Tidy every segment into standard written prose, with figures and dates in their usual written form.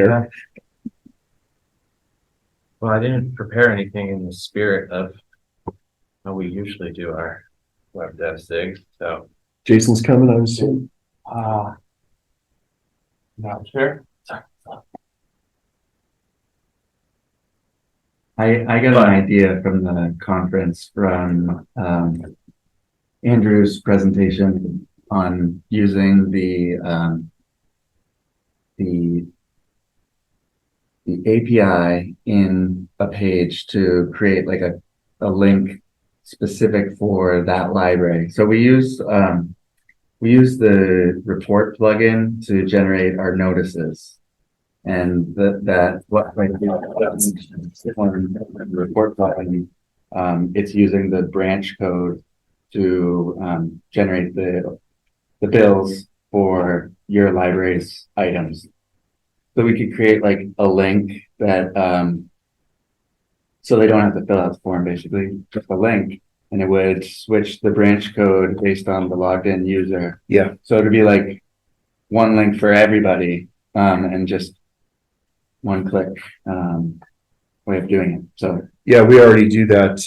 there. Well, I didn't prepare anything in the spirit of how we usually do our web dev SIG. So Jason's coming, I assume. not sure. Sorry. I got an idea from the conference from Andrew's presentation on using the API in a page to create like a link specific for that library. So we use the report plugin to generate our notices. And the report plugin, it's using the branch code to generate the bills for your library's items. So we could create like a link that so they don't have to fill out the form, basically just a link, and it would switch the branch code based on the logged in user. Yeah. So it'd be like one link for everybody, and just one click way of doing it. So yeah, we already do that.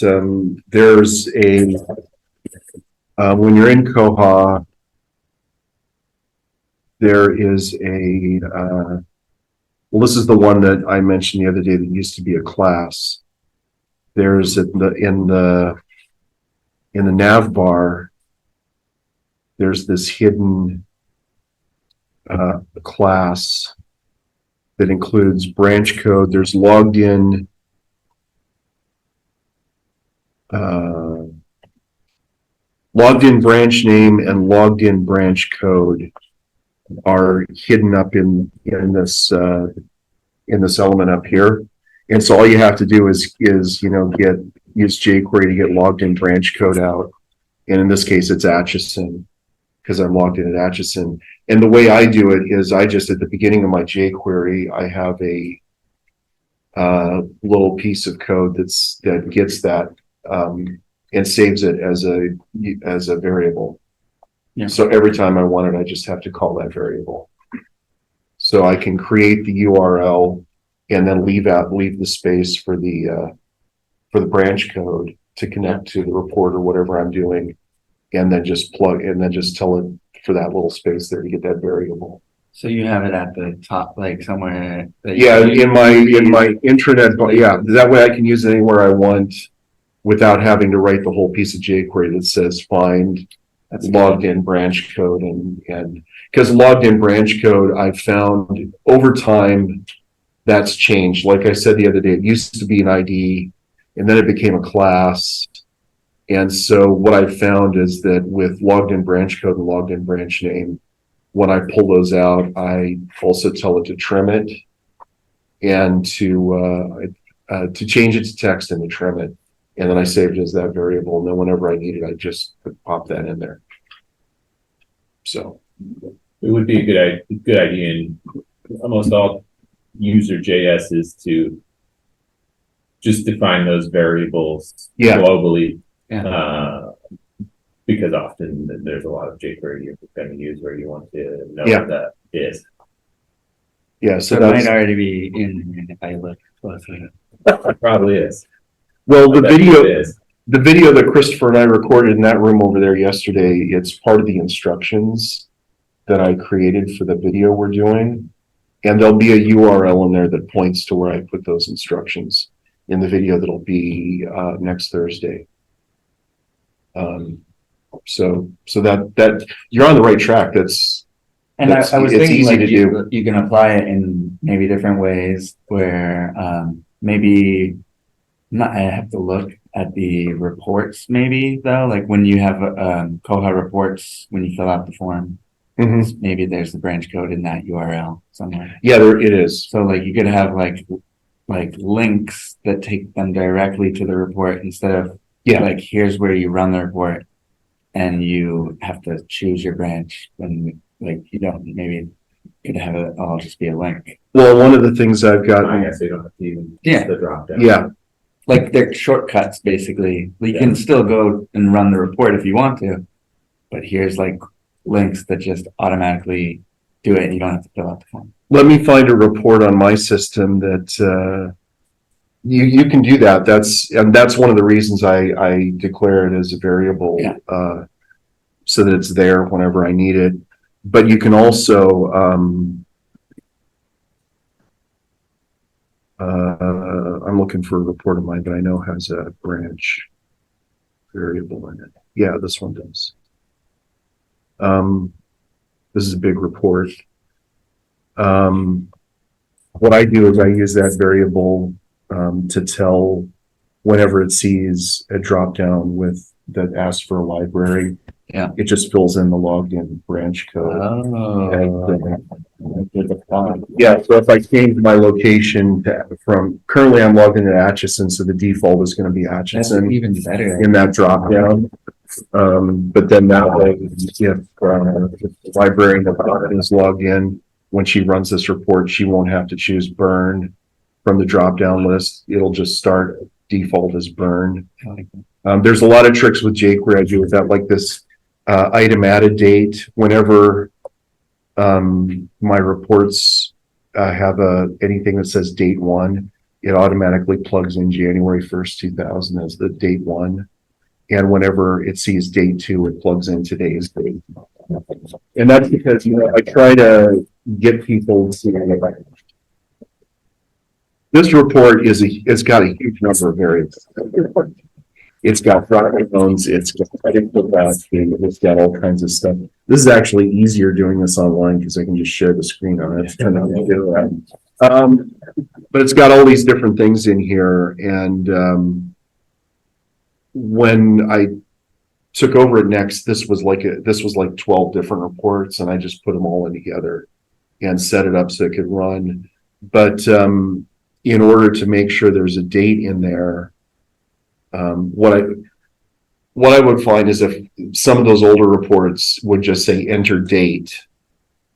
There's a when you're in Koha, there is a well, this is the one that I mentioned the other day that used to be a class. There's in the nav bar, there's this hidden class that includes branch code. There's logged in branch name and logged in branch code are hidden up in this element up here. And so all you have to do is use jQuery to get logged in branch code out. And in this case, it's Atchison, because I'm logged in at Atchison. And the way I do it is I just, at the beginning of my jQuery, I have a little piece of code that gets that and saves it as a variable. yeah. So every time I want it, I just have to call that variable. So I can create the URL and then leave the space for the branch code to connect to the report or whatever I'm doing, and then just tell it for that little space there to get that variable. So you have it at the top, like somewhere. Yeah, in my intranet, yeah, that way I can use it anywhere I want without having to write the whole piece of jQuery that says find logged in branch code, and because logged in branch code, I've found over time that's changed. Like I said the other day, it used to be an ID and then it became a class. And so what I've found is that with logged in branch code and logged in branch name, when I pull those out, I also tell it to trim it and to change it to text and to trim it. And then I save it as that variable. And then whenever I need it, I just pop that in there. So it would be a good idea in almost all user JS is to just define those variables globally. Yeah. Because often there's a lot of jQuery you're going to use where you want to know what that is. Yeah, so that might already be in if I look closer. It probably is. Well, the video that Christopher and I recorded in that room over there yesterday, it's part of the instructions that I created for the video we're doing. And there'll be a URL in there that points to where I put those instructions in the video that'll be next Thursday. So that you're on the right track. I was thinking like you can apply it in maybe different ways where maybe I have to look at the reports maybe though, like when you have Koha reports, when you fill out the form, maybe there's the branch code in that URL somewhere. Yeah, there it is. So like you could have like links that take them directly to the report instead of like here's where you run the report and you have to choose your branch, and like you don't, maybe you could have it all just be a link. Well, one of the things I've got, I guess they don't have to even use the drop down. Yeah. Like they're shortcuts basically. You can still go and run the report if you want to, but here's like links that just automatically do it and you don't have to fill out the form. let me find a report on my system that, you can do that. That's one of the reasons I declare it as a variable, Yeah. so that it's there whenever I need it. But you can also, I'm looking for a report of mine that I know has a branch variable in it. Yeah, this one does. This is a big report. What I do is I use that variable to tell whenever it sees a drop down with that asks for a library. Yeah. It just fills in the logged in branch code. Yeah, so if I change my location from currently I'm logged in at Atchison, so the default is going to be That's Atchison even better. in that drop down. But then that way, if the librarian is logged in, when she runs this report, she won't have to choose burn from the drop down list. It'll just start default as burn. There's a lot of tricks with jQuery I do with that, like this item added date. Whenever my reports have anything that says date 1, it automatically plugs in January 1st, 2000 as the date 1. And whenever it sees date 2, it plugs in today's date. And that's because, I try to get people to. This report it's got a huge number of variables. It's got product loans, it's got predictive value, it's got all kinds of stuff. This is actually easier doing this online because I can just share the screen on it. It's kind of but it's got all these different things in here. And when I took over at Next, this was like 12 different reports, and I just put them all in together and set it up so it could run. But in order to make sure there's a date in there, what I would find is if some of those older reports would just say enter date,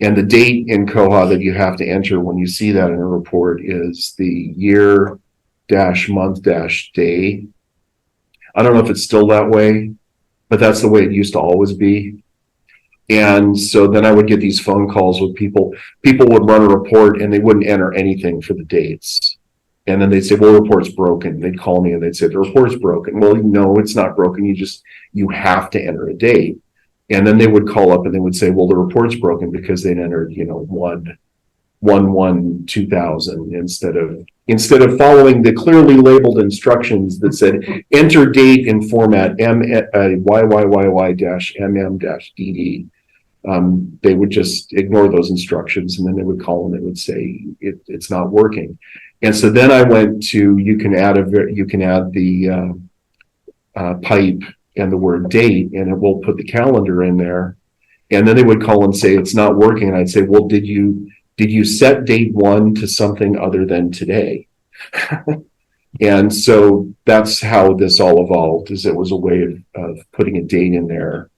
and the date in Koha that you have to enter when you see that in a report is the year dash month dash day. I don't know if it's still that way, but that's the way it used to always be. And so then I would get these phone calls with people would run a report and they wouldn't enter anything for the dates. And then they'd say, well, the report's broken. They'd call me and they'd say, the report's broken. Well, no, it's not broken. You have to enter a date. And then they would call up and they would say, well, the report's broken because they'd entered, 1/1/2000 instead of following the clearly labeled instructions that said enter date in format YYYY-MM-DD. They would just ignore those instructions, and then they would call and they would say it's not working. And so then I went to you can add the pipe and the word date, and it will put the calendar in there. And then they would call and say it's not working, and I'd say, well, did you set date 1 to something other than today? And so that's how this all evolved. Is it was a way of putting a date in there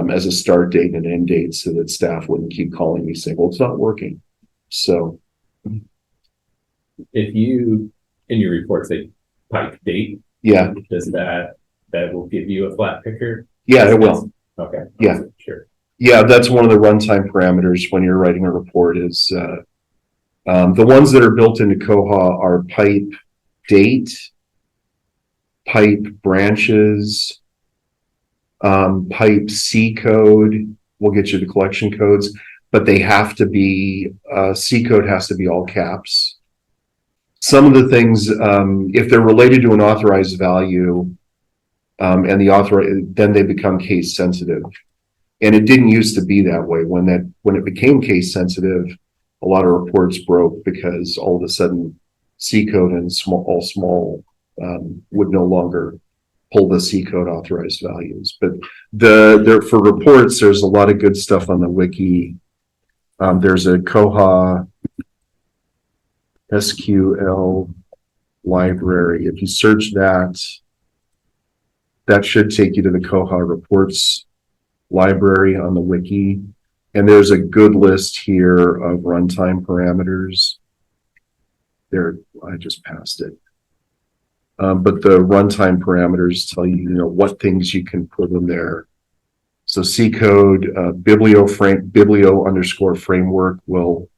as a start date and end date, so that staff wouldn't keep calling me saying, well, it's not working. So if you in your report say pipe date, yeah, does that will give you a flat picker? Yeah, it will. Okay. Yeah, sure. Yeah, that's one of the runtime parameters when you're writing a report is the ones that are built into Koha are pipe date, pipe branches, pipe C code will get you the collection codes, but they have to be, C code has to be all caps. Some of the things, if they're related to an authorized value, and then they become case sensitive. And it didn't used to be that way. When it became case sensitive, a lot of reports broke because all of a sudden C code and small would no longer pull the C code authorized values. But for reports, there's a lot of good stuff on the wiki. There's a Koha SQL library. If you search that should take you to the Koha reports library on the wiki. And there's a good list here of runtime parameters. There, I just passed it. But the runtime parameters tell you, what things you can put in there. So C code, biblio_framework will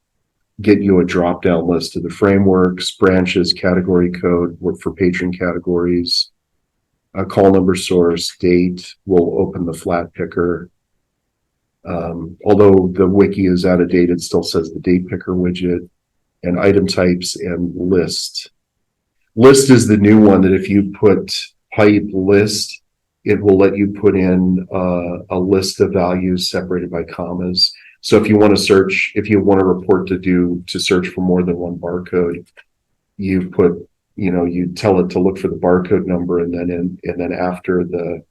get you a drop down list of the frameworks, branches, category code, work for patron categories, a call number source, date, will open the flat picker. Although the wiki is out of date, it still says the date picker widget, and item types and list. List is the new one that if you put pipe list, it will let you put in a list of values separated by commas. So if you want to search, if you want a report to search for more than one barcode, you put, you tell it to look for the barcode number, and then after the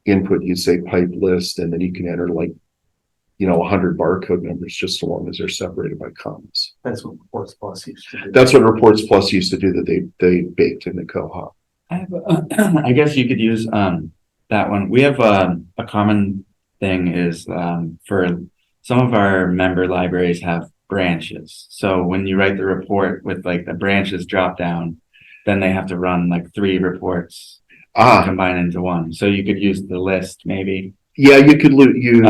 input, you say pipe list, and then you can enter 100 barcode numbers, just so long as they're separated by commas. That's what Reports Plus used to do. That's what Reports Plus used to do, that they baked into Koha. I guess you could use that one. We have a common thing is for some of our member libraries have branches. So when you write the report with the branches drop down, then they have to run 3 reports combine into one. So you could use the list maybe. Yeah, you could you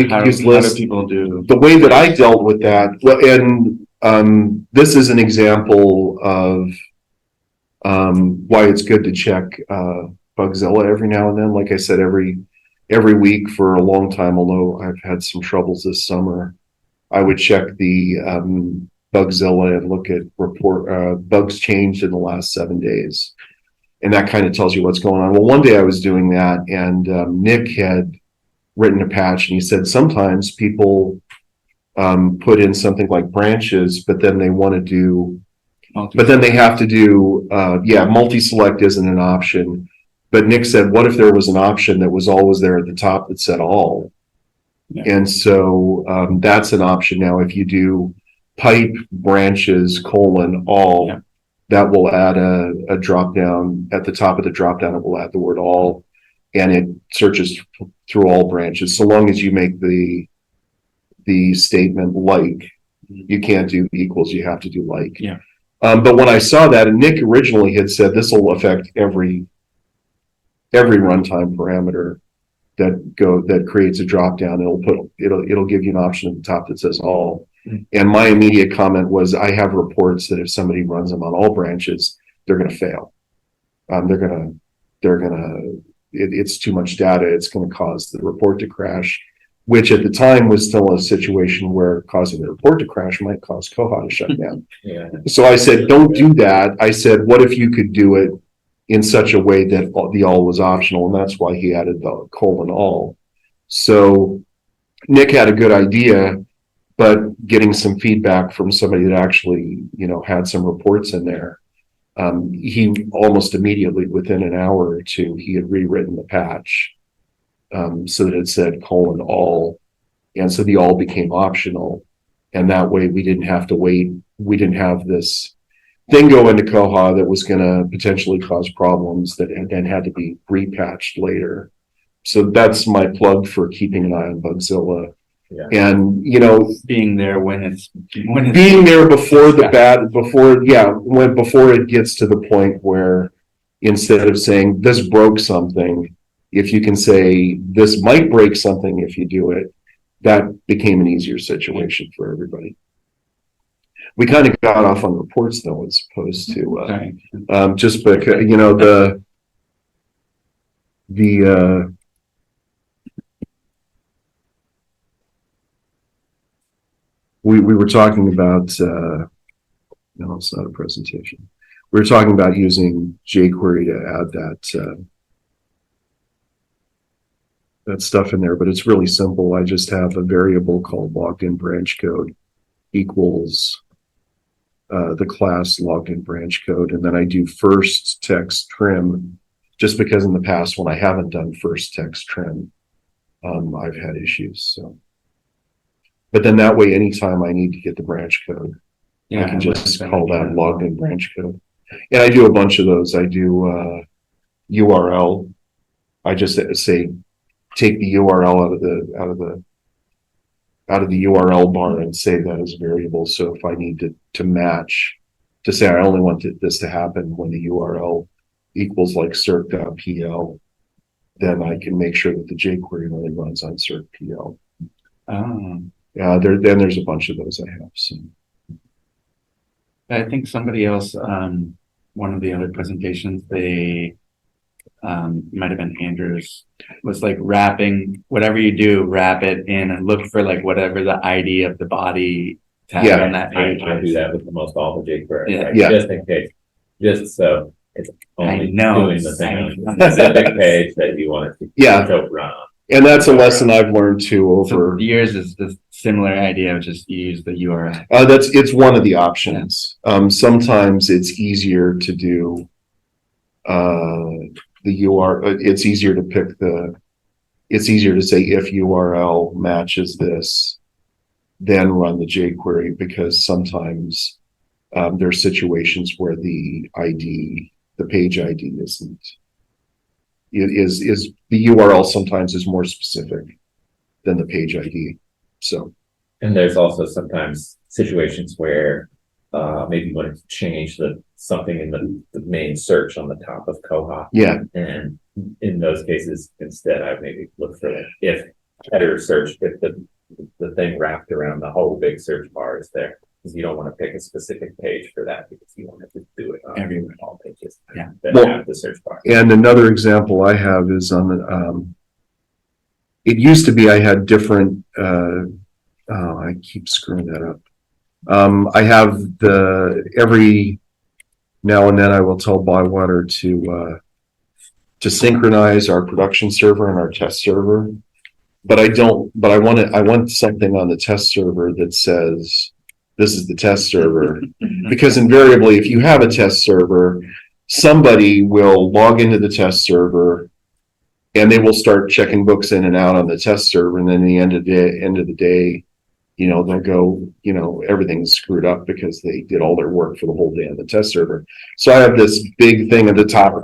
could use list. How do people do the way that I dealt with that? Well, and this is an example of why it's good to check Bugzilla every now and then. Like I said, every week for a long time, although I've had some troubles this summer, I would check the Bugzilla and look at bugs changed in the last 7 days. And that kind of tells you what's going on. Well, one day I was doing that, and Nick had written a patch, and he said sometimes people put in something like branches, but then they want to do, but then they have to do, multi-select isn't an option. But Nick said, what if there was an option that was always there at the top that said all? Yeah. And so that's an option now. If you do pipe branches : all, yeah, that will add a drop down at the top of the drop down. It will add the word all, and it searches through all branches. So long as you make the statement you can't do equals, you have to do like. Yeah. But when I saw that, and Nick originally had said this will affect every runtime parameter that creates a drop down. It'll give you an option at the top that says all. Mm-hmm. And my immediate comment was, I have reports that if somebody runs them on all branches, they're going to fail. It's too much data. It's going to cause the report to crash, which at the time was still a situation where causing the report to crash might cause Koha to shut down. Yeah. So I said, don't do that. I said, what if you could do it in such a way that the all was optional? And that's why he added the : all. So Nick had a good idea, but getting some feedback from somebody that actually, had some reports in there, he almost immediately, within an hour or two, he had rewritten the patch so that it said : all. And so the all became optional. And that way we didn't have to wait. We didn't have this thing go into Koha that was going to potentially cause problems that then had to be repatched later. So that's my plug for keeping an eye on Bugzilla. Yeah. And being there when it's being there before before it gets to the point where, instead of saying this broke something, if you can say this might break something if you do it, that became an easier situation for everybody. We kind of got off on reports though, as opposed to just because we were talking about no, it's not a presentation. We were talking about using jQuery to add that stuff in there, but it's really simple. I just have a variable called logged in branch code equals the class logged in branch code, and then I do first text trim, just because in the past when I haven't done first text trim, I've had issues. So, but then that way, anytime I need to get the branch code, I can just call that logged in branch code. And I do a bunch of those. I do URL. I just say take the URL out of the URL bar and save that as a variable. So if I need to match, to say I only want this to happen when the URL equals circ.pl, then I can make sure that the jQuery only runs on circ.pl. Then there's a bunch of those I have, so. I think somebody else, one of the other presentations, they, might have been Andrews, was like wrapping, whatever you do, wrap it in and look for like whatever the ID of the body tag Yeah. on that page. I do that with almost all the jQuery, Yeah. right? Yeah. Just in case, just so it's only know. doing the thing on I the know. specific page that you want it to. Yeah. to run on. And that's a lesson I've learned too So over. yours is the similar idea of just use the URL. It's one of the options. Sometimes it's easier to do the URL. It's easier to pick it's easier to say if URL matches this, then run the jQuery, because sometimes there are situations where the page ID isn't. Is the URL sometimes is more specific than the page ID. So. And there's also sometimes situations where maybe you want to change something in the main search on the top of Koha. Yeah. And in those cases, instead, I maybe look for if header search, if the thing wrapped around the whole big search bar is there. Because you don't want to pick a specific page for that, because you want to do it on Everywhere. all pages. Yeah. That Well, have the search bar. And another example I have is on the, it used to be I had different, I keep screwing that up. I have every now and then I will tell Bywater to synchronize our production server and our test server. But I want something on the test server that says, this is the test server. Because invariably, if you have a test server, somebody will log into the test server and they will start checking books in and out on the test server. And then at the end of the day, they'll go, everything's screwed up because they did all their work for the whole day on the test server. So I have this big thing at the top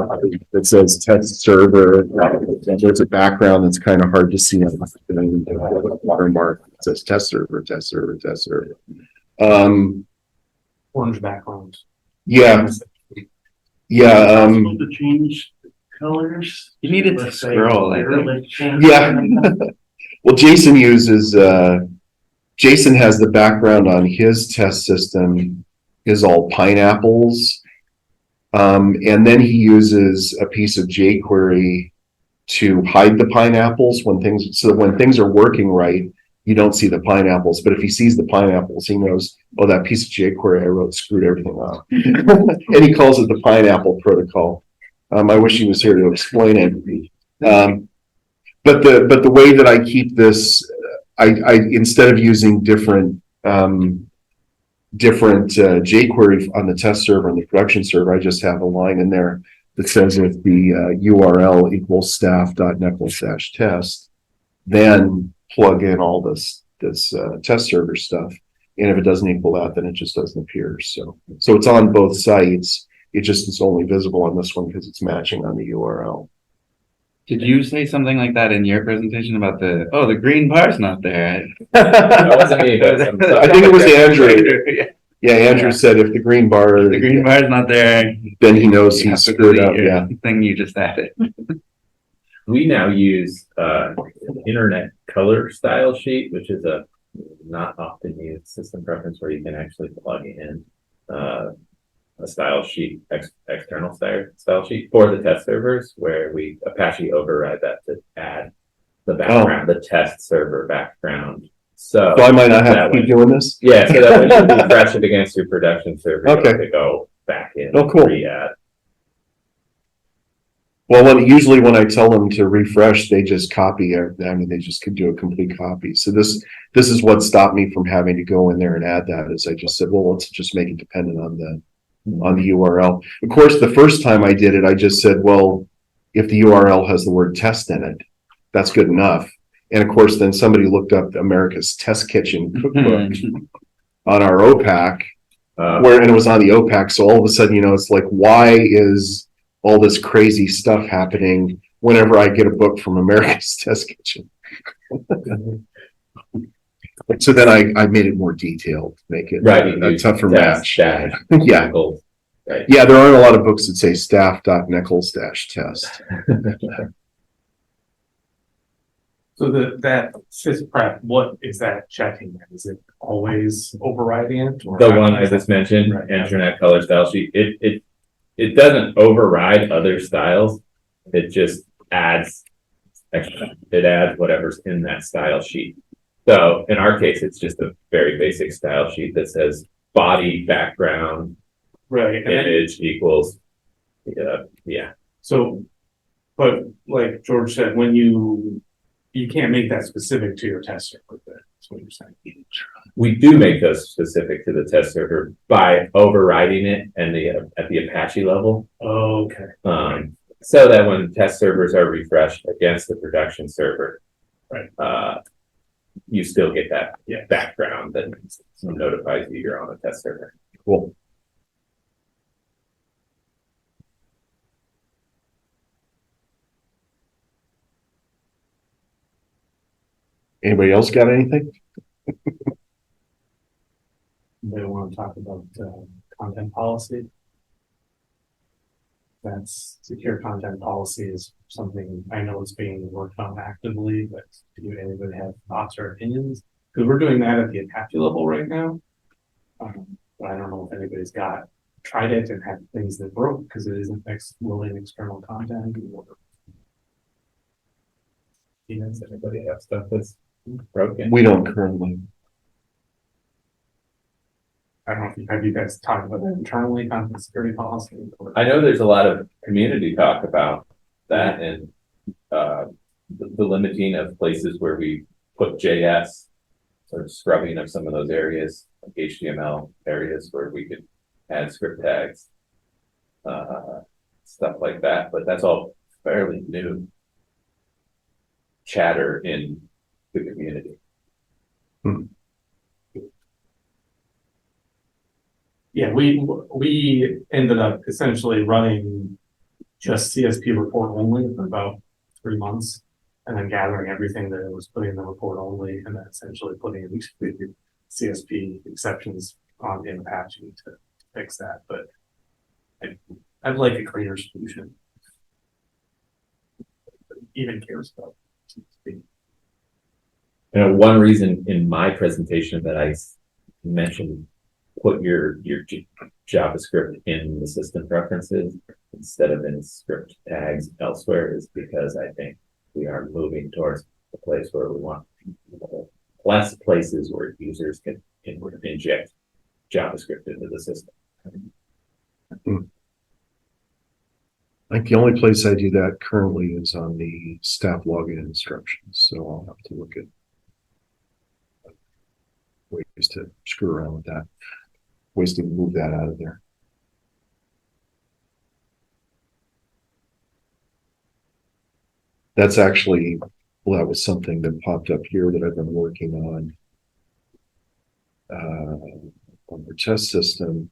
that says test server. And there's a background that's kind of hard to see on the watermark. It says test server, test server, test server. Orange background. Yeah. Possible to change colors. You needed to Let's say scroll, I like change- Yeah. Well, Jason has the background on his test system is all pineapples. And then he uses a piece of jQuery to hide the pineapples when things are working right, you don't see the pineapples. But if he sees the pineapples, he knows, oh, that piece of jQuery I wrote screwed everything up. And he calls it the pineapple protocol. I wish he was here to explain it. But the way that I keep this, I instead of using different jQuery on the test server and the production server, I just have a line in there that says if the URL equals staff.necklace-test, then plug in all this test server stuff. And if it doesn't equal that, then it just doesn't appear. So it's on both sites. It just is only visible on this one because it's matching on the URL. Did you say something like that in your presentation about the green bar's not there? That wasn't me, but I think it was Andrew. Yeah. Yeah, Andrew said if the green bar, The green bar's not there. then he knows You he's have to screwed delete up. your Yeah. thing you just added. We now use internet color style sheet, which is a not often used system preference where you can actually plug in a style sheet, external style sheet for the test servers, where we Apache override that to add the background, the test server background. So I might not have that to keep way- doing this. Yeah, so that when you refresh it against your production server, you Okay. have to go back in Oh, cool. and re-add. Well, usually when I tell them to refresh, they just copy it. I mean, they just could do a complete copy. So this is what stopped me from having to go in there and add that. Is I just said, well, let's just make it dependent on the URL. Of course, the first time I did it, I just said, well, if the URL has the word test in it, that's good enough. And of course, then somebody looked up America's Test Kitchen cookbook on our OPAC, and it was on the OPAC. So all of a sudden, it's like, why is all this crazy stuff happening whenever I get a book from America's Test Kitchen? So then I made it more detailed, make it a tougher match. Yeah. Right. Yeah, there aren't a lot of books that say staff.necklace-test. So that sysprep, what is that checking? Is it always overriding it? Or The one I just mentioned, Right, yeah. internet color style sheet, it doesn't override other styles. It just adds extra, it adds whatever's in that style sheet. So in our case, it's just a very basic style sheet that says body background Right, and then, image equals, yeah. so, but like George said, when you can't make that specific to your test server, that's what you're saying. We do make those specific to the test server by overriding it and at the Apache level. Okay. So that when test servers are refreshed against the production server, Right. You still get that Yeah. background that notifies you you're on a test server. Cool. Anybody else got anything? They want to talk about content policy. That's secure content policy is something I know is being worked on actively, but do anybody have thoughts or opinions? Because we're doing that at the Apache level right now. But I don't know if anybody's tried it and had things that broke because it isn't willing external content. Does anybody have stuff that's broken? We don't currently. I don't know if have you guys talked about that internally, content security policy? I know there's a lot of community talk about that and the limiting of places where we put JS, sort of scrubbing of some of those areas, like HTML areas where we could add script tags, stuff like that. But that's all fairly new chatter in the community. Yeah, we ended up essentially running just CSP report only for about 3 months, and then gathering everything that it was putting in the report only, and then essentially putting in CSP exceptions on in Apache to fix that. But I'd like a cleaner solution. Even cares about CSP. You know, one reason in my presentation that I mentioned put your JavaScript in the system preferences instead of in script tags elsewhere is because I think we are moving towards a place where we want less places where users can inject JavaScript into the system. I think the only place I do that currently is on the staff login instructions, so I'll have to look at ways to screw around with that, ways to move that out of there. That's actually, well, that was something that popped up here that I've been working on our test system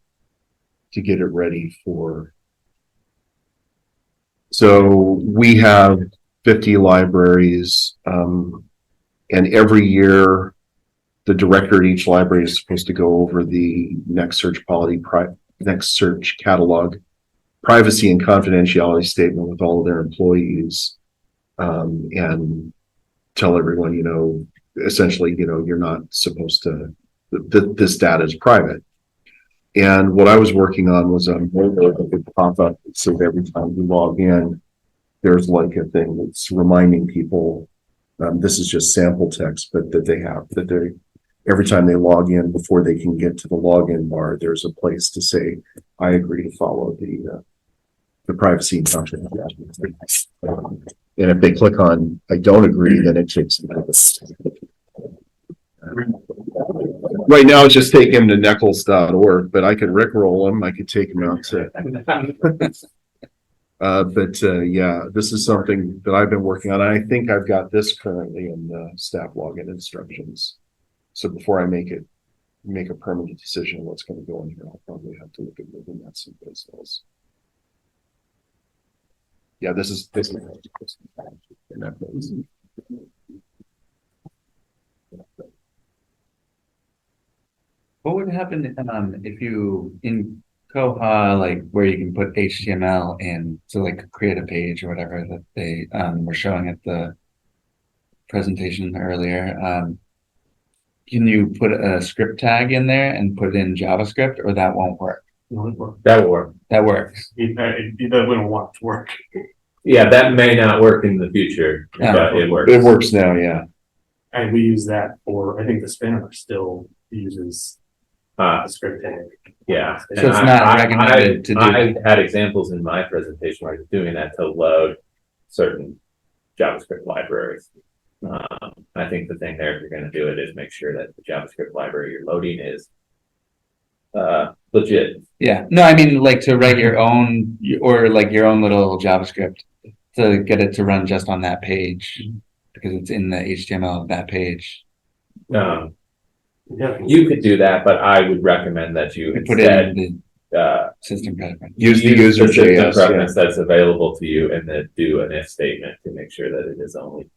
to get it ready for. So we have 50 libraries, and every year the director at each library is supposed to go over the next search catalog privacy and confidentiality statement with all of their employees, and tell everyone, you know, essentially, you know, you're not supposed to, this data is private. And what I was working on was a mobile that could pop up so that every time you log in, there's like a thing that's reminding people, this is just sample text, but that they have, that they, every time they log in, before they can get to the login bar, there's a place to say, I agree to follow the privacy and confidentiality. And if they click on, I don't agree, then it takes them to the. Right now, it's just take him to neckles.org, but I could rickroll him. I could take him out to. Yeah, this is something that I've been working on. I think I've got this currently in the staff login instructions. So before I make a permanent decision on what's going to go in here, I'll probably have to look at moving that someplace else. Yeah, this is. What would happen if you in Koha, like where you can put HTML in to like create a page or whatever that they were showing at the presentation earlier, can you put a script tag in there and put it in JavaScript, or that won't work? That will work. That works. We don't want it to work. Yeah, that may not work in the future, Yeah. but it works. It works now, yeah. And we use that for, I think the spinner still uses a script tag. Yeah. So it's not recommended to do. I had examples in my presentation where I was doing that to load certain JavaScript libraries. I think the thing there, if you're going to do it, is make sure that the JavaScript library you're loading is legit. Yeah, no, I mean, like to write your own, or like your own little JavaScript to get it to run just on that page, because it's in the HTML of that page. Yeah. You could do that, but I would recommend that you Put it instead in the system preference. Use the user system JS, preference that's available to you, and then do an if statement to make sure that it is only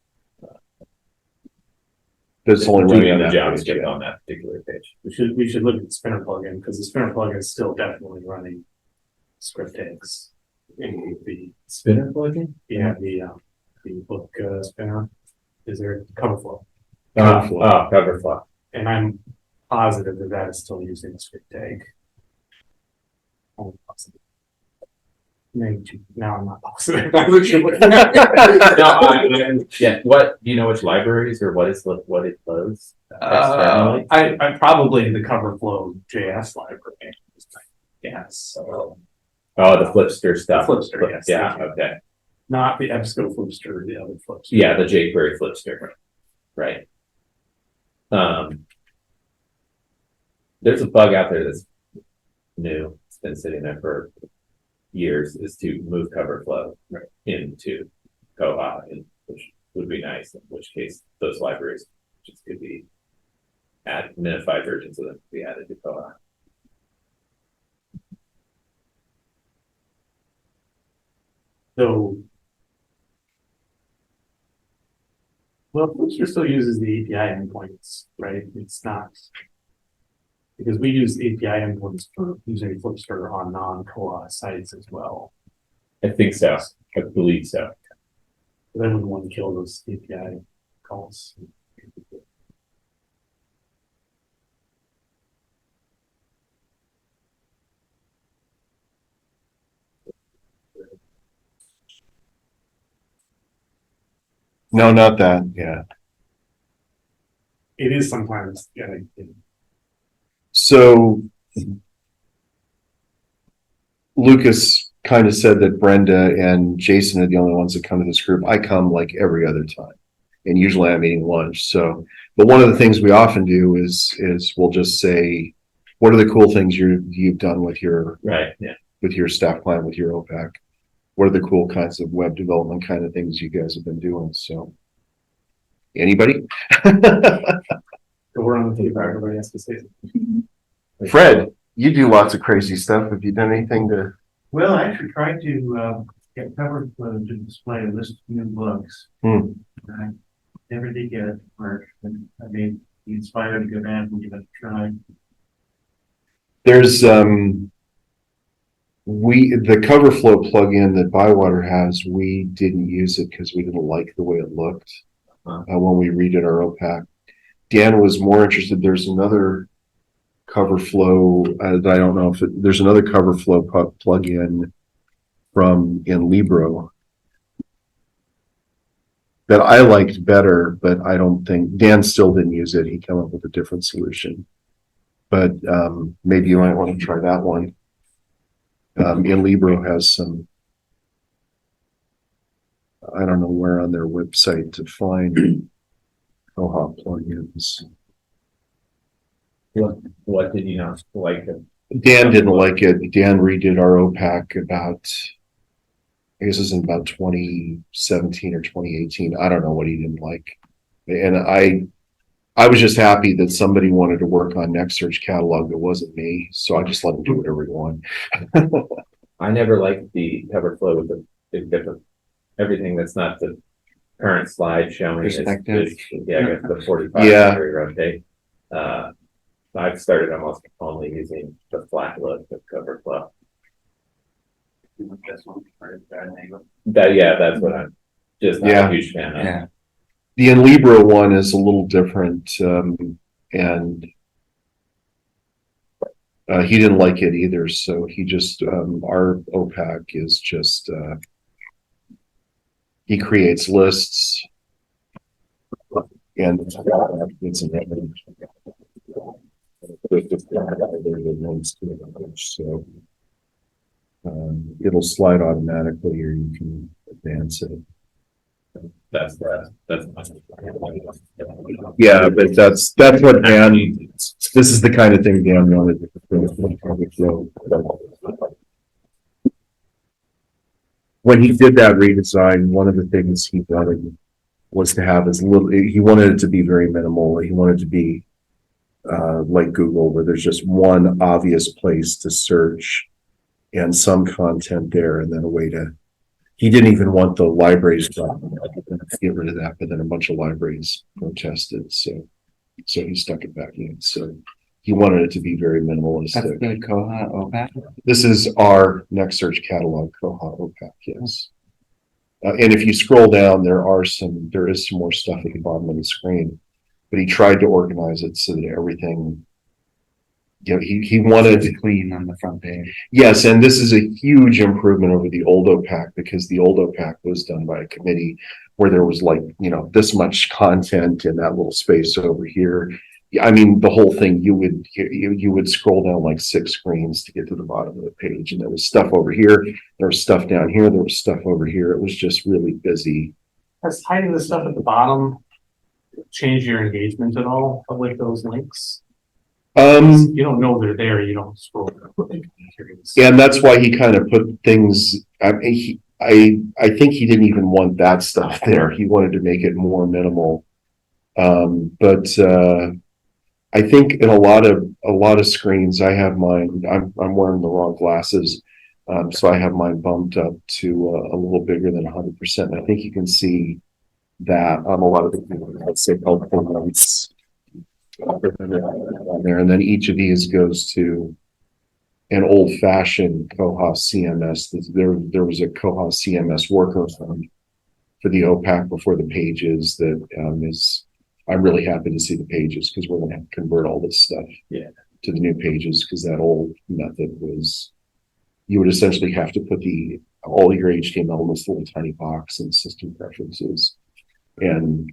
That's only doing running the on that JavaScript page, yeah. on that particular page. We should look at the spinner plugin, because the spinner plugin is still definitely running script tags. In the, Spinner plugin? yeah, the book spinner is there cover flow. Cover flow. And I'm positive that that is still using the script tag. I'm positive. Maybe, now I'm not positive. Yeah. What do you know? Which libraries or what it loads externally? I probably the cover flow JS library. Yes, so Oh, the Flipster stuff. Flipster, yes. Yeah. Thank you. Okay. not the EBSCO Flipster, the other Flipster. Yeah, the jQuery Flipster. Right. There's a bug out there that's new. It's been sitting there for years, is to move cover flow into Koha, which would be nice, in which case those libraries just could be added, minified versions of them could be added to Koha. So, well, Flipster still uses the API endpoints, right? It's not, because we use API endpoints for using Flipster on non-Koha sites as well. I think so. I believe so. But then we want to kill those API calls. No, not that, yeah. It is sometimes, yeah. So Lucas kind of said that Brenda and Jason are the only ones that come to this group. I come like every other time, and usually I'm eating lunch. So, but one of the things we often do is we'll just say, what are the cool things you've done with your with your staff client, with your OPAC? What are the cool kinds of web development kind of things you guys have been doing? So, anybody? We're on the table, everybody has to say something. Fred, you do lots of crazy stuff. Have you done anything to? Well, I actually tried to get cover flow to display a list of new books. Hmm. I never did get it to work, but I mean, be inspired to go back and give it a try. There's the cover flow plugin that Bywater has, we didn't use it because we didn't like the way it looked when we redid our OPAC. Dan was more interested. There's another cover flow that I don't know if there's another cover flow plugin in Libro that I liked better, but I don't think Dan still didn't use it. He came up with a different solution, but maybe you might want to try that one. In Libro has some, I don't know where on their website to find Koha plugins. What did you not like? Dan didn't like it. Dan redid our OPAC about, I guess it was in about 2017 or 2018. I don't know what he didn't like. And I was just happy that somebody wanted to work on Next Search Catalog that wasn't me. So I just let him do whatever he wanted. I never liked the cover flow with the different everything that's not the current slide showing. Perspective. Yeah, I guess the 45 degree rotate. I've started almost only using the flat look of cover flow. That's what I'm just not a huge fan of. Yeah. The Inlibra one is a little different, and he didn't like it either. So he just, our OPAC is just, he creates lists and it's an so it'll slide automatically or you can advance it. That's. Yeah, but that's what Dan, this is the kind of thing Dan wanted to. When he did that redesign, one of the things he wanted was to have as little, he wanted it to be very minimal. He wanted to be like Google, where there's just one obvious place to search and some content there, and then a way to, he didn't even want the libraries to get rid of that, but then a bunch of libraries protested, so he stuck it back in. So he wanted it to be very That's minimalistic. the Koha OPAC. This is our next search catalog, Koha OPAC, yes. And if you scroll down, there is some more stuff at the bottom of the screen, but he tried to organize it so that everything, you know, he wanted It's clean on the front page. Yes, and this is a huge improvement over the old OPAC, because the old OPAC was done by a committee where there was like, you know, this much content in that little space over here. I mean, the whole thing, you would scroll down like 6 screens to get to the bottom of the page, and there was stuff over here, there was stuff down here, there was stuff over here. It was just really busy. Has hiding the stuff at the bottom change your engagement at all of like those links? You don't know they're there, you don't scroll. And that's why he kind of put things, I think he didn't even want that stuff there. He wanted to make it more minimal. But I think in a lot of screens, I have mine, I'm wearing the wrong glasses. So I have mine bumped up to a little bigger than 100%. I think you can see that on a lot of the, let's say, helpful notes there. And then each of these goes to an old-fashioned Koha CMS. There was a Koha CMS workaround for the OPAC before the pages that is, I'm really happy to see the pages, because we're going to have to convert all this stuff to the new pages, because that old method was, you would essentially have to put all your HTML in this little tiny box in system preferences, and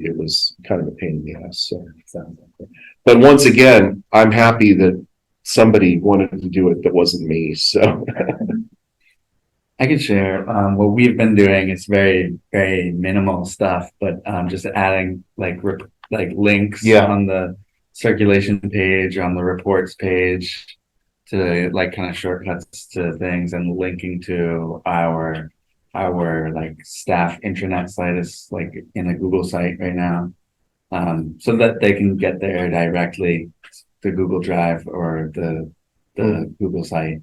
it was kind of a pain in the ass. So, but once again, I'm happy that somebody wanted to do it that wasn't me. So I can share. What we've been doing is very, very minimal stuff, but just adding like links on the circulation page, on the reports page, to like kind of shortcuts to things, and linking to our like staff intranet site is like in a Google site right now, so that they can get there directly to Google Drive or the Google site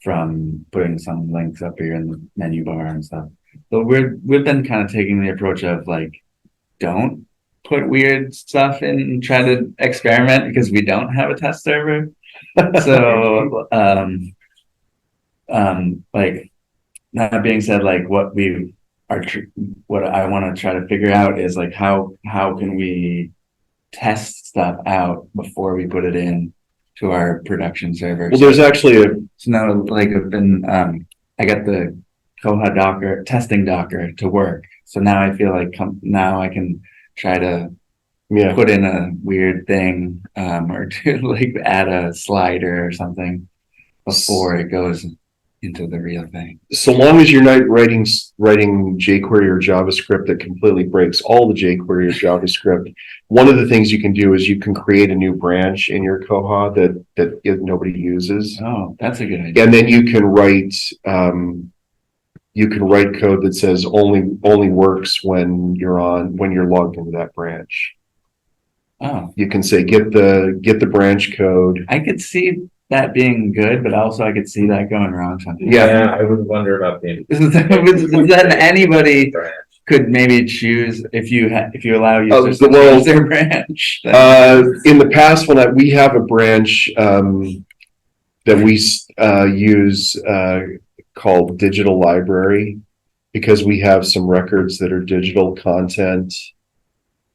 from putting some links up here in the menu bar and stuff. But we've been kind of taking the approach of like, don't put weird stuff in and try to experiment, because we don't have a test server. So like, that being said, like what I want to try to figure out is like how can we test stuff out before we put it in to our production server. Well, there's actually so now, like, I've been I got the Koha Docker testing Docker to work, so now I feel like now I can try to put in a weird thing or to like add a slider or something before it goes into the real thing. So long as you're not writing jQuery or JavaScript that completely breaks all the jQuery or JavaScript, one of the things you can do is you can create a new branch in your Koha that nobody uses. Oh, that's a good idea. And then you can write code that says only works when you're logged into that branch. Oh, you can say get the branch code. I could see that being good, but also I could see that going wrong sometimes. Yeah, I would wonder about the then anybody could maybe choose if you allow users to choose their branch. In the past, when we have a branch that we use called Digital Library, because we have some records that are digital content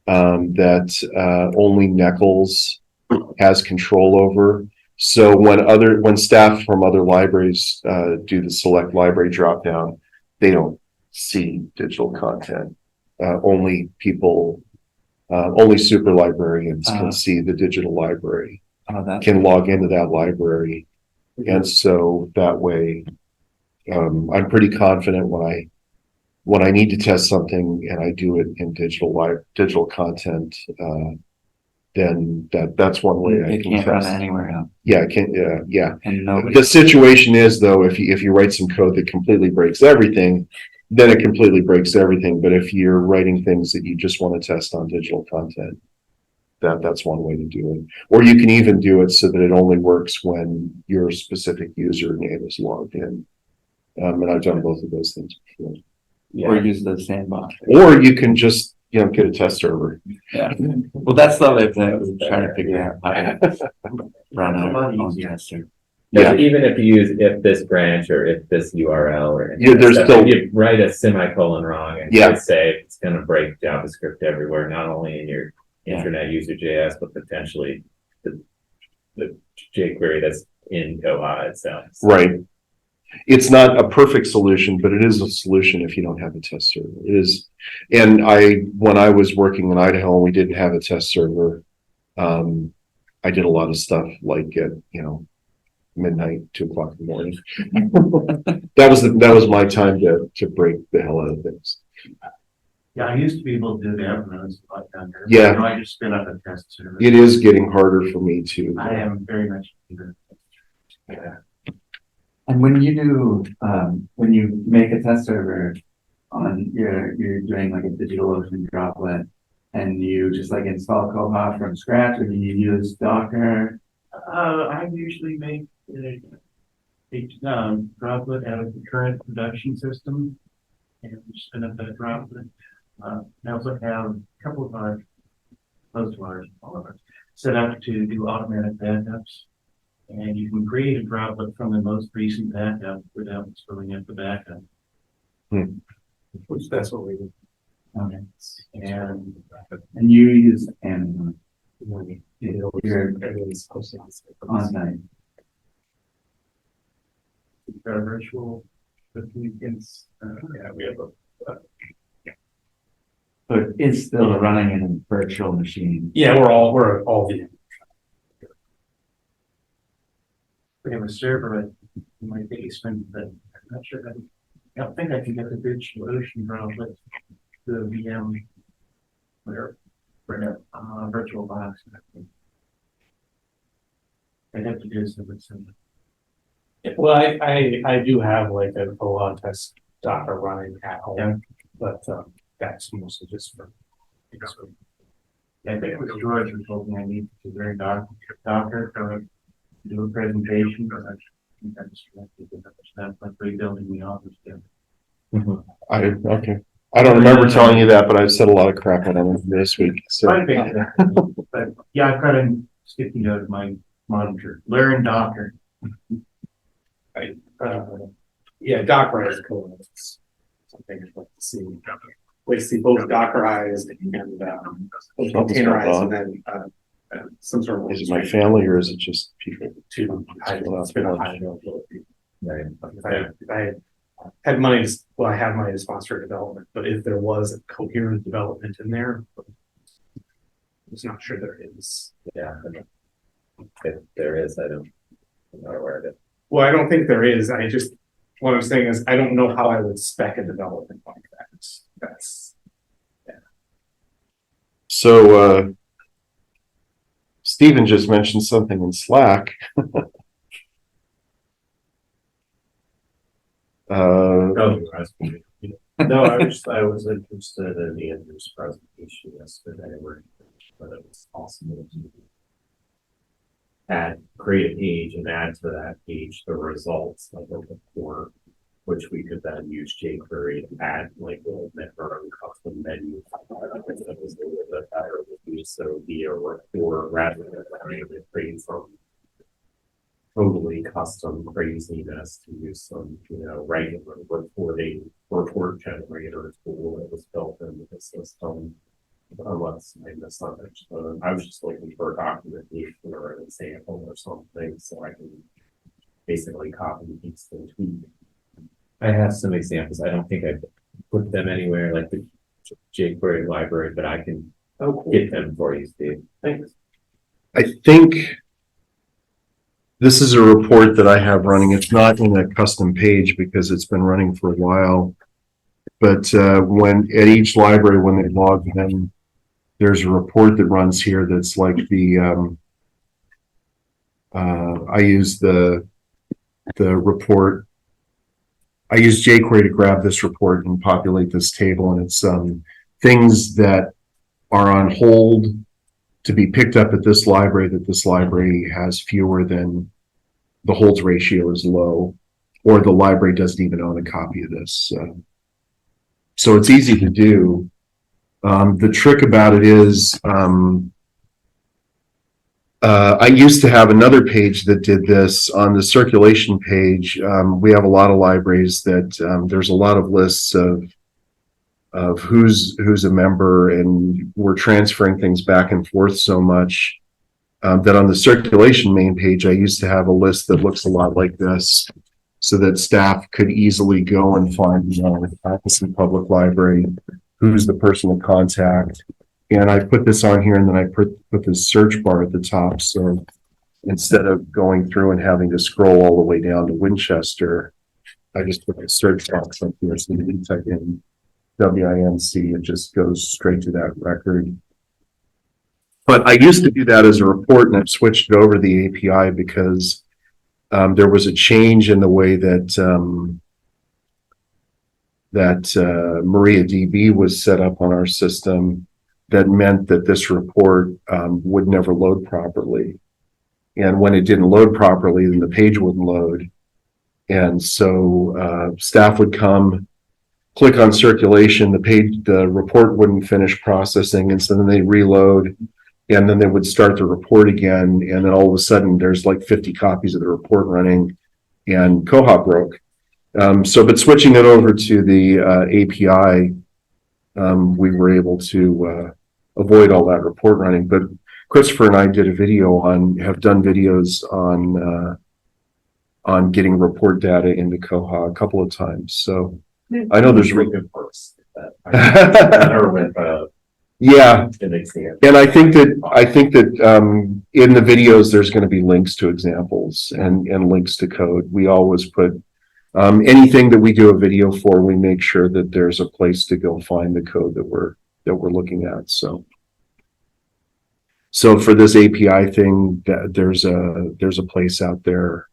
that only Nichols has control over. So when staff from other libraries do the select library dropdown, they don't see digital content. Only super librarians can see the digital library, can log into that library. And so that way, I'm pretty confident when I need to test something and I do it in digital content, then that's one way I It can can't run test. anywhere else. Yeah, it can, yeah. And nobody. The situation is though, if you write some code that completely breaks everything, then it completely breaks everything. But if you're writing things that you just want to test on digital content, that's one way to do it. Or you can even do it so that it only works when your specific username is logged in. And I've done both of those things before. Or use the sandbox. Or you can just, get a test server. Yeah. Well, that's the other thing I was trying to figure out how to run our own tester. Yeah. Even if you use if this branch or if this URL or anything, Yeah, there's stuff, still- if you write a semicolon wrong and Yeah. hit save, it's going to break JavaScript everywhere, not only in your internet user JS, but potentially the jQuery that's in Koha itself. So, Right. It's not a perfect solution, but it is a solution if you don't have a test server. It is. And when I was working in Idaho and we didn't have a test server, I did a lot of stuff like at, midnight, 2:00 in the morning. that was my time to break the hell out of things. Yeah, I used to be able to do that when I was a lot younger. Yeah. Now I just spin up a test server. It is getting harder for me to. I am very much. Yeah. And when you do, when you make a test server on you're doing like a DigitalOcean droplet and you just like install Koha from scratch, or do you use Docker? I usually make a droplet out of the current production system and spin up that droplet. I also have a couple of our, most of ours, all of us, set up to do automatic backups. And you can create a droplet from the most recent backup without filling up the backup. Which that's what we do. Okay. And And you use Amazon You're everything's posted on site. our virtual, yeah, we have But it's still running in a virtual machine. we're all the. we have a server at my basement, but I'm not sure. I don't think I can get the DigitalOcean droplet to the VM where for a virtual box. I'd have to do something. Well, I do have like a lot test Docker running at home, but that's mostly just for. Yeah, I think it was George who told me I need to learn Docker to do a presentation, but I think I just have to do that, like rebuilding the office. Okay. I don't remember telling you that, but I've said a lot of crap on it this week. So But yeah, I've got a sticky note of my monitor, learn Docker. Yeah, Dockerize code. It's something I'd like to see. Like see both Dockerized and containerized, and then some sort of. is it my family or is it just people? To high, it's been a high availability. right. If I had money to, well, I have money to sponsor development, but if there was a coherent development in there, I was not sure there is. Yeah. If there is, I'm not aware of it. Well, I don't think there is. What I'm saying is, I don't know how I would spec a development like that. That's. So Stephen just mentioned something in Slack. No, I was interested in Andrew's presentation yesterday, but it was possible to create a page and add to that page the results like a report, which we could then use jQuery to add like our own custom menu. That was a little bit better to use, so it would be a report rather than creating from totally custom craziness to use some, regular report report generator tool that was built into the system. Unless I misunderstood, I was just looking for a documentation or an example or something, so I can basically copy and paste and tweak. I have some examples. I don't think I put them anywhere like the jQuery library, but I can get them for you, Steve. Thanks. I think this is a report that I have running. It's not in a custom page because it's been running for a while. But when at each library, when they log in, there's a report that runs here that's like the I use the report. I use jQuery to grab this report and populate this table, and it's things that are on hold to be picked up at this library that this library has fewer than the holds ratio is low, or the library doesn't even own a copy of this. So it's easy to do. The trick about it is I used to have another page that did this. On the circulation page. We have a lot of libraries that there's a lot of lists of who's a member, and we're transferring things back and forth so much that on the circulation main page, I used to have a list that looks a lot like this, so that staff could easily go and find, Atkinson Public Library, who's the person to contact. And I put this on here, and then I put this search bar at the top. So instead of going through and having to scroll all the way down to Winchester, I just put the search box up here. So you can type in WINC, it just goes straight to that record. But I used to do that as a report, and I've switched it over to the API because there was a change in the way that MariaDB was set up on our system that meant that this report would never load properly. And when it didn't load properly, then the page wouldn't load. And so staff would come, click on circulation, the report wouldn't finish processing, and so then they reload, and then they would start the report again, and then all of a sudden there's like 50 copies of the report running, and Koha broke. But switching it over to the API, we were able to avoid all that report running. But Christopher and I did a video have done videos on getting report data into Koha a couple of times. So I know there's really good works. Better with yeah, an example. and I think that in the videos there's going to be links to examples and links to code. We always put anything that we do a video for, we make sure that there's a place to go find the code that we're looking at. So for this API thing, there's a place out there.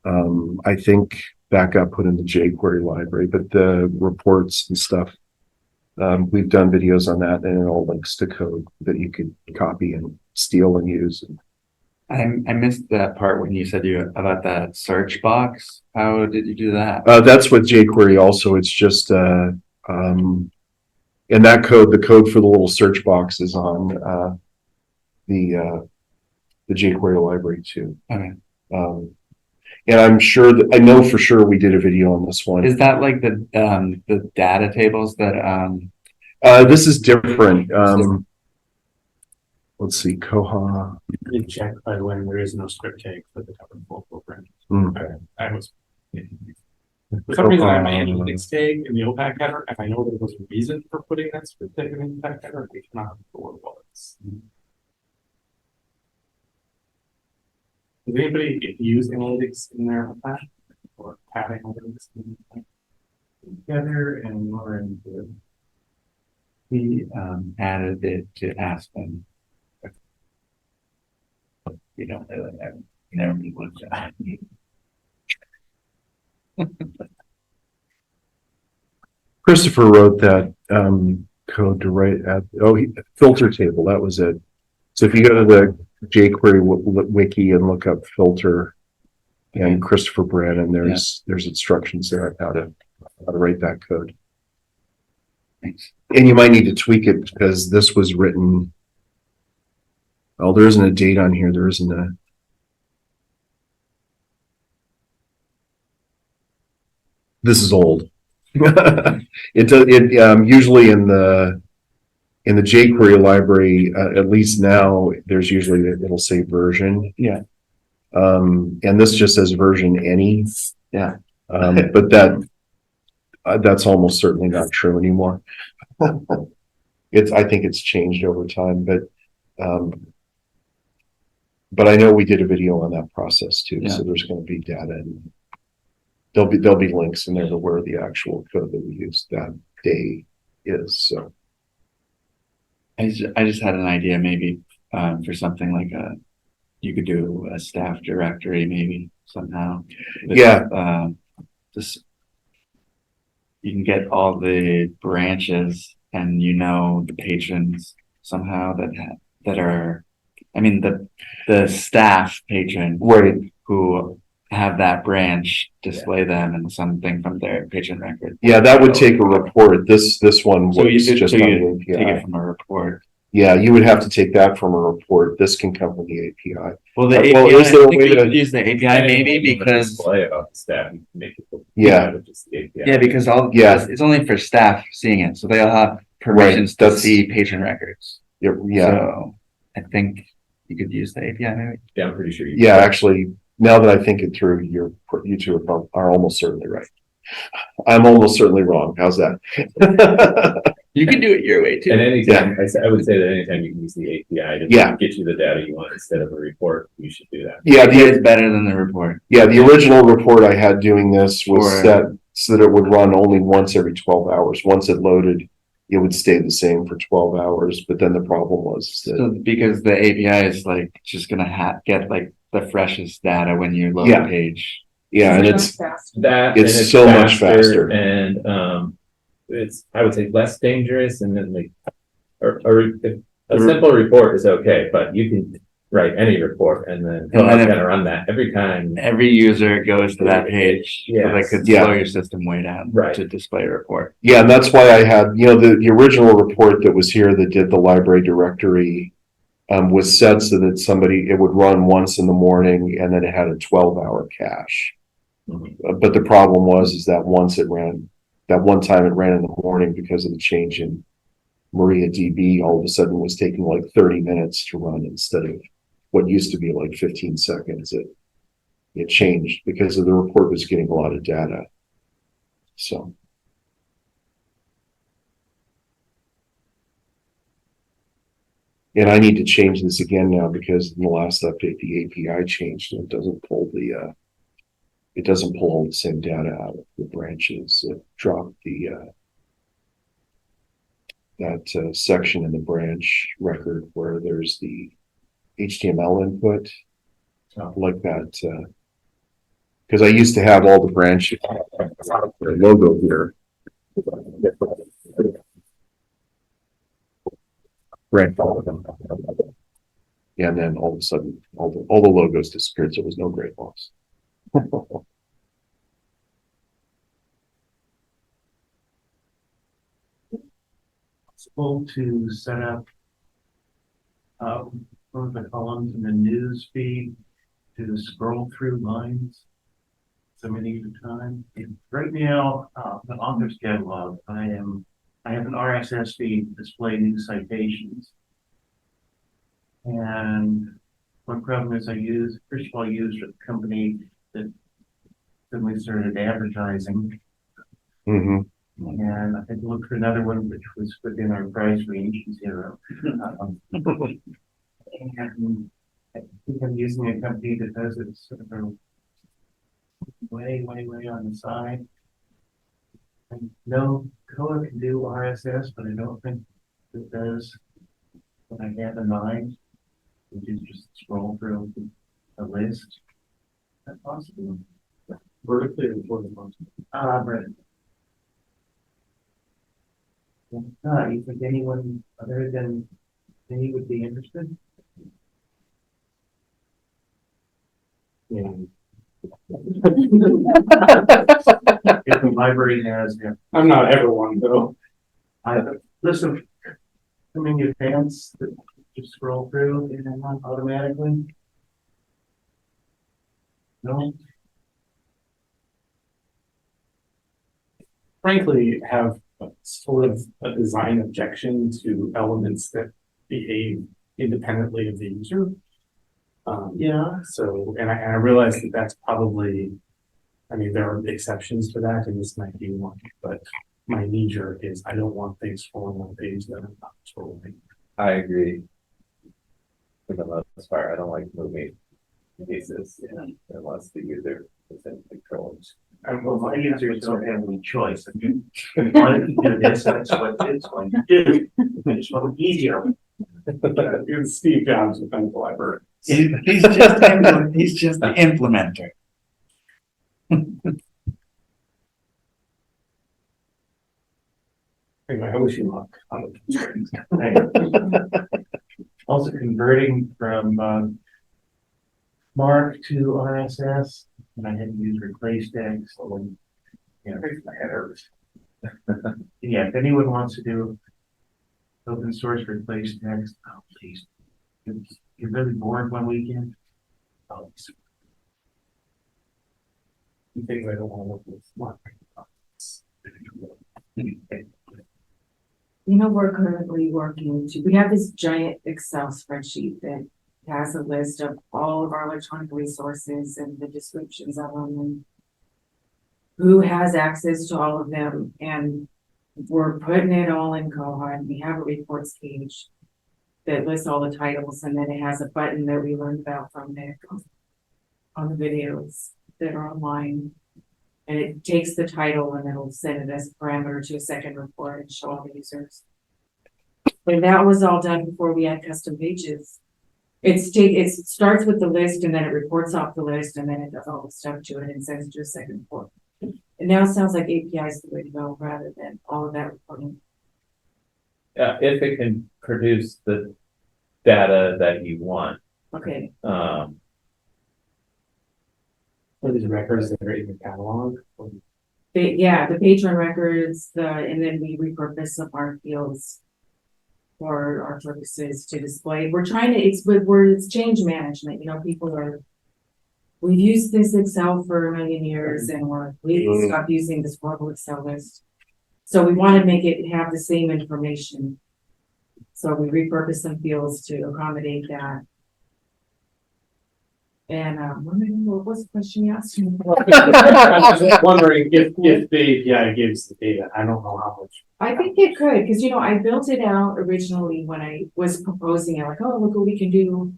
I think backup put in the jQuery library, but the reports and stuff, we've done videos on that, and it all links to code that you could copy and steal and use. I missed that part when you said about that search box. How did you do that? That's with jQuery also. It's just in that code, the code for the little search box is on the jQuery library too. Okay. And I'm sure that I know for sure we did a video on this one. Is that like the data tables that this is different. Let's see, Koha. You check, by the way, there is no script tag for the cover full program. Okay. I was. For some reason, I made an index tag in the OPAC header, and I know there was a reason for putting that script tag in the OPAC header. I cannot remember what it was. Does anybody use analytics in their OPAC or padding analytics Together and more into we added it to Aspen? You don't really never looked at. Christopher wrote that code to write at filter table. That was it. So if you go to the jQuery wiki and look up filter and Christopher Brannon, there's instructions there on how to write that code. Thanks. And you might need to tweak it because this was written. Oh, there isn't a date on here. There isn't a. This is old. It does, usually in the jQuery library, at least now, there's usually, it'll say version. Yeah. And this just says version any. Yeah. But that's almost certainly not true anymore. I think it's changed over time, but I know we did a video on that process too. Yeah. So there's going to be data, and there'll be links in there to where the actual code that we used that day is. So I just had an idea, maybe for something like you could do a staff directory, maybe somehow. Yeah. Just you can get all the branches, and the patrons somehow that are, I mean the staff patron right. who have that branch, display them and something from their patron record. Yeah, that would take a report. This one So you was just just on the take API. it from a report. Yeah, you would have to take that from a report. This can come from the API. Well, the Well, API, is there a I think way you to- could use the API maybe because Display about the staff, you can make it look Yeah. with just the API. yeah, because Yeah. it's only for staff seeing it, so they'll have permissions to that's- see patron records. Yeah, So I think you could use the API maybe. Yeah, I'm pretty sure you. yeah. Actually, now that I think it through, you two are almost certainly right. I'm almost certainly wrong. How's that? You can do it your way too. And anytime, I would say that anytime you can use the API to Yeah. get you the data you want instead of a report, you should do that. Yeah, API is better than the report. the original report I had doing this was For- set so that it would run only once every 12 hours. Once it loaded, it would stay the same for 12 hours. But then the problem was that, So because the API is like just gonna get like the freshest data when you load Yeah. a page. yeah, and it's, That It's and so much faster. and it's, I would say, less dangerous, and then like a simple report is okay, but you can write any report and then then if- kind of run that every time. Every user goes to that page, so that Yes. could Yeah. slow your system way down Right. to display a report. yeah, and that's why I had, the original report that was here that did the library directory was set so that it would run once in the morning and then it had a 12-hour cache. But the problem is that that one time it ran in the morning because of the change in MariaDB, all of a sudden was taking like 30 minutes to run instead of what used to be like 15 seconds. It changed because the report was getting a lot of data. So. And I need to change this again now because in the last update, the API changed and it doesn't pull all the same data out of the branches. It dropped that section in the branch record where there's the HTML input, like that. Because I used to have all the branch logo here. Branch. And then all of a sudden, all the logos disappeared, so it was no great loss. Possible to set up one of the columns in the news feed to scroll through lines so many at a time. Right now, the author's catalog, I have an RSS feed display new citations. And one problem is first of all, I used a company that suddenly started advertising. Mm-hmm. And I had to look for another one which was within our price range, 0. And I think I'm using a company that does it sort of way on the side. And no, Koha can do RSS, but I don't think it does what I have in mind, which is just scroll through a list. Is that possible? Vertically or horizontally? Right. You think anyone other than me would be interested? Yeah. If the library has, yeah. I'm not everyone though. Listen, come in advance, just scroll through and automatically. No? frankly have sort of a design objection to elements that behave independently of the user. Yeah. So, and I realize that that's probably, I mean, there are exceptions to that, and this might be one, but my knee jerk is I don't want things falling on page that I'm not controlling. I agree. For the most part, I don't like moving pieces unless the user is in control. Well, my users don't have any choice. If you want to do this, that's what it's going to do. I just want it easier. It's Steve Jobs with Apple Library. He's just the implementer. Anyway, I wish you luck on the Also converting from Mark to RSS, and I had to use replace text, so my head hurts. Yeah, if anyone wants to do open source replace text, oh please. You're really bored one weekend. Oh, things I don't want to work with. Mark. We're currently working we have this giant Excel spreadsheet that has a list of all of our electronic resources and the descriptions of them and who has access to all of them. And we're putting it all in Koha, and we have a reports page that lists all the titles, and then it has a button that we learned about from Nick on the videos that are online. And it takes the title and it'll send it as a parameter to a second report and show all the users. And that was all done before we had custom pages. It starts with the list and then it reports off the list and then it does all the stuff to it and sends it to a second report. And now it sounds like API is the way to go rather than all of that reporting. If it can produce the data that you want. Okay, Are these records that are in the catalog? the patron records, and then we repurpose some art fields for our purposes to display. We're trying to, it's change management, we've used this Excel for a million years and we stopped using this horrible Excel list. So we want to make it have the same information. So we repurpose some fields to accommodate that. And what was the question you asked me? I was just wondering if the API gives the data. I don't know how much. I think it could, because I built it out originally when I was proposing it, like, oh, look what we can do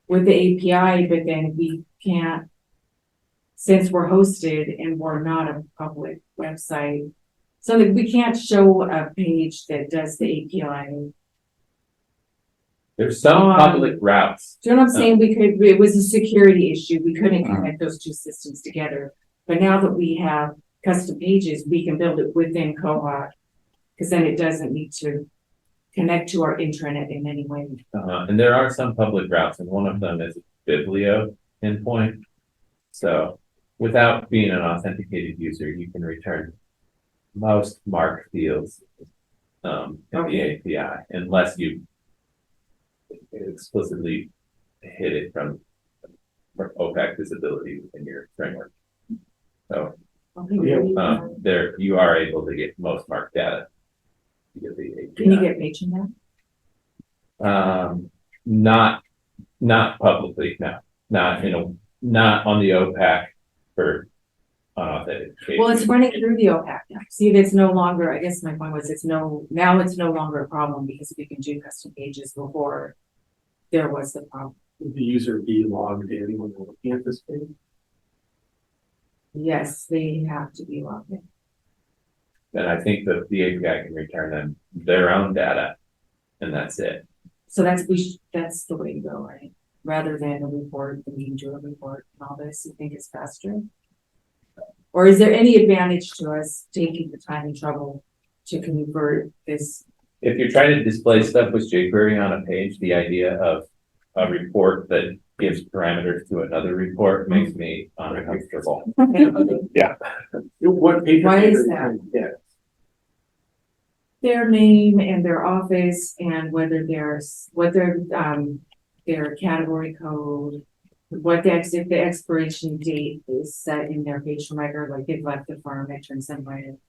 with the API, but then we can't, since we're hosted and we're not a public website, so that we can't show a page that does the API. There's some public routes. Do you know what I'm saying? It was a security issue. We couldn't connect those two systems together. But now that we have custom pages, we can build it within Koha, because then it doesn't need to connect to our intranet in any way. And there are some public routes, and one of them is a Biblio endpoint. So without being an authenticated user, you can return most marked fields in the API, unless you explicitly hit it from OPAC visibility within your framework. So there you are able to get most marked data. Can you get patron now? Not publicly, no. Not on the OPAC for unauthenticated. Well, it's running through the OPAC now. See, it's no longer, I guess my point was now it's no longer a problem because we can do custom pages. Before there was the problem. Would the user be logged in when they're looking at this page? Yes, they have to be logged in. And I think that the API can return them their own data, and that's it. So that's the way to go, right? Rather than a report, we need to do a report and all this. You think it's faster? Or is there any advantage to us taking the time and trouble to convert this? If you're trying to display stuff with jQuery on a page, the idea of a report that gives parameters to another report makes me uncomfortable. Yeah. What page? Why is that? Yeah. Their name and their office and what their category code, if the expiration date is set in their patron record, like they've left the firm, it turns them right in.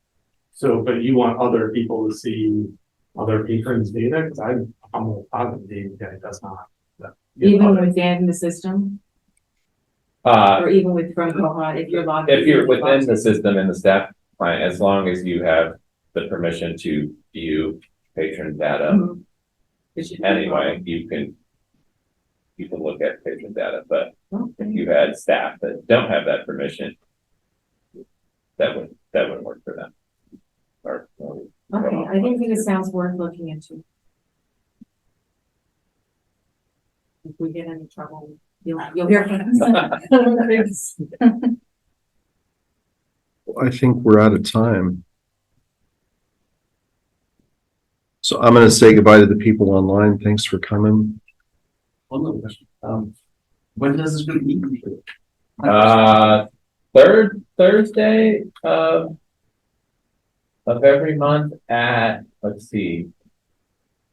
So, but you want other people to see other patrons' data, cause I'm positive the guy does not. Even within the system, or even with from Koha, if you're logged. If you're into within the box? system in the staff client, as long as you have the permission to view patron data, Mhm. It should be anyway, you can look at patron data, but Okay. if you had staff that don't have that permission, that wouldn't work for them. Okay, I think it sounds worth looking into. If we get into trouble, you'll hear from us. I think we're out of time. So I'm gonna say goodbye to the people online. Thanks for coming. One other question. When does this group meet? Third Thursday of every month at, let's see.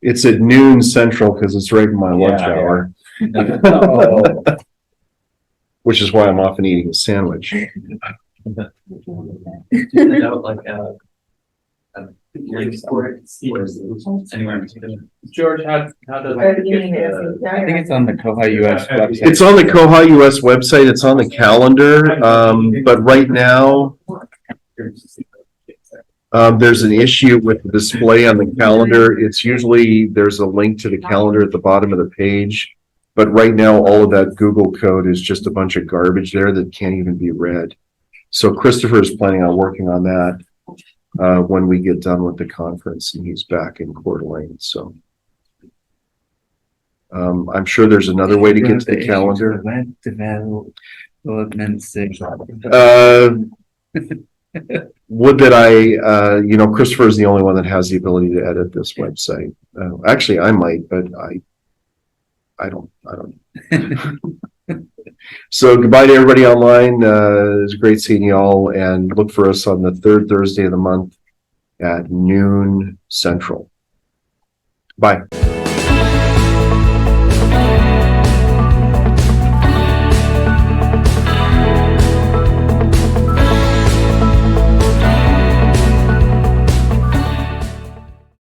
It's at noon central because it's right in my lunch Yeah, yeah. hour, Oh, which is why I'm often eating a sandwich. Links for it, anywhere in particular? George, how does Very it beginning, get I think it's on the koha-US website. It's on the koha-US website. It's on the calendar. But right now, there's an issue with the display on the calendar. It's usually, there's a link to the calendar at the bottom of the page. But right now, all of that Google code is just a bunch of garbage there that can't even be read. So Christopher is planning on working on that when we get done with the conference and he's back in Coeur d'Alene. So I'm sure there's another way to get to the calendar. Web development SIG. Would that I, Christopher is the only one that has the ability to edit this website. Actually, I might, but I don't. So goodbye to everybody online. It was great seeing you all, and look for us on the third Thursday of the month at noon central. Bye.